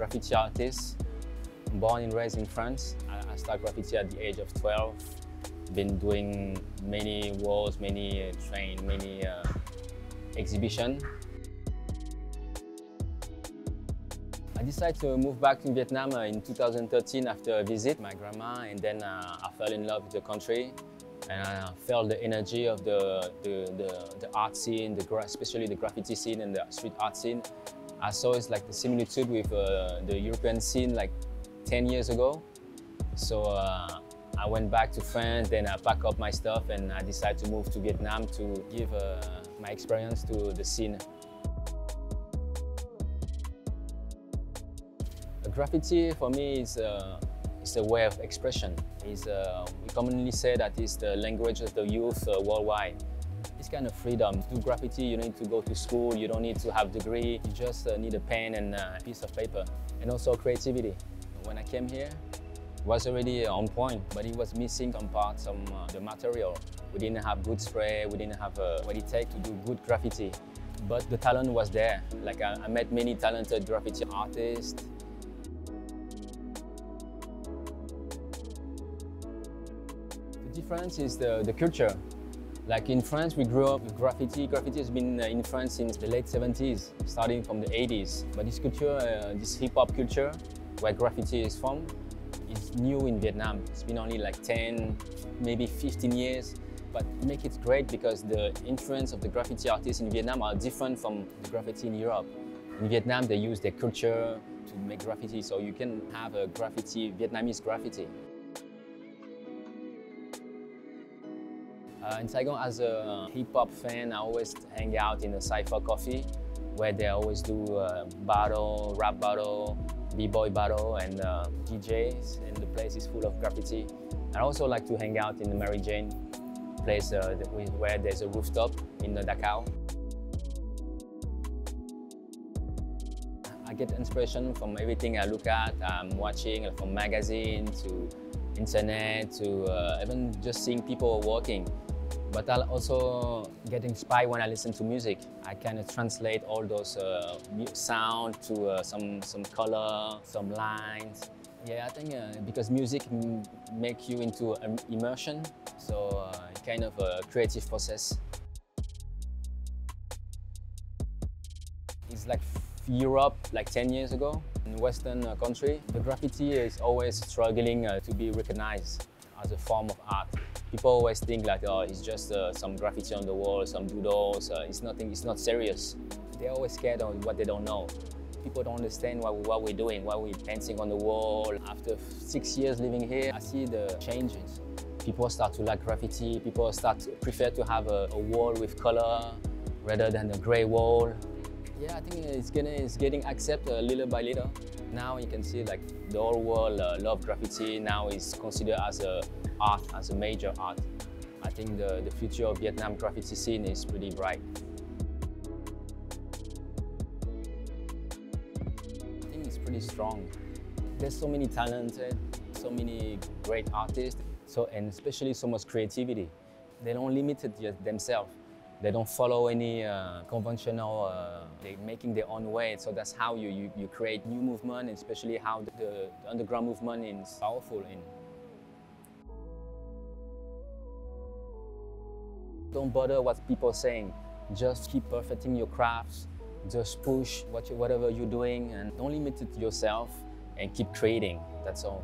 graffiti artist, born and raised in France. I started graffiti at the age of 12. Been doing many walls, many train, many exhibition. I decided to move back to Vietnam in 2013 after a visit my grandma, and then I fell in love with the country, and I felt the energy of the art scene, especially the graffiti scene and the street art scene. I saw it's like the similitude with the European scene like 10 years ago. So I went back to France, then I packed up my stuff and I decided to move to Vietnam to give my experience to the scene. Graffiti for me is a way of expression. We commonly say that it's the language of the youth worldwide. It's kind of freedom. To do graffiti, you don't need to go to school, you don't need to have a degree, you just need a pen and a piece of paper. And also creativity. When I came here, it was already on point, but it was missing some parts of the material. We didn't have good spray, we didn't have what it takes to do good graffiti. But the talent was there. Like I met many talented graffiti artists. The difference is the culture. Like in France, we grew up with graffiti. Graffiti has been in France since the late 70s, starting from the 80s. But this culture, this hip-hop culture, where graffiti is from, is new in Vietnam. It's been only like 10, maybe 15 years. But it makes it great because the influence of the graffiti artists in Vietnam are different from the graffiti in Europe. In Vietnam, they use their culture to make graffiti, so you can have a graffiti, Vietnamese graffiti. In Saigon, as a hip-hop fan, I always hang out in a cypher coffee where they always do battle, rap battle, b-boy battle, and DJs, and the place is full of graffiti. I also like to hang out in the Mary Jane place where there's a rooftop in Dachau. I get inspiration from everything I look at, I'm watching, from magazine to internet to even just seeing people walking. But I'll also get inspired when I listen to music. I kind of translate all those sound to some color, some lines. Yeah, I think because music makes you into immersion, so kind of a creative process. It's like Europe, like 10 years ago, in Western country. The graffiti is always struggling to be recognized as a form of art. People always think like, oh, it's just some graffiti on the wall, some doodles, it's nothing, it's not serious. They're always scared of what they don't know. People don't understand what we're doing, why we're painting on the wall. After 6 years living here, I see the changes. People start to like graffiti, people start to prefer to have a wall with color rather than a gray wall. Yeah, I think it's getting accepted little by little. Now you can see like the whole world love graffiti. Now it's considered as a art, as a major art. I think the future of Vietnam graffiti scene is pretty bright. I think it's pretty strong. There's so many talented, so many great artists, and especially so much creativity. They don't limit it themselves. They don't follow any conventional, they're making their own way. So that's how you create new movement, especially how the underground movement is powerful in. Don't bother what people are saying. Just keep perfecting your crafts. Just push whatever you're doing and don't limit it to yourself and keep creating. That's all.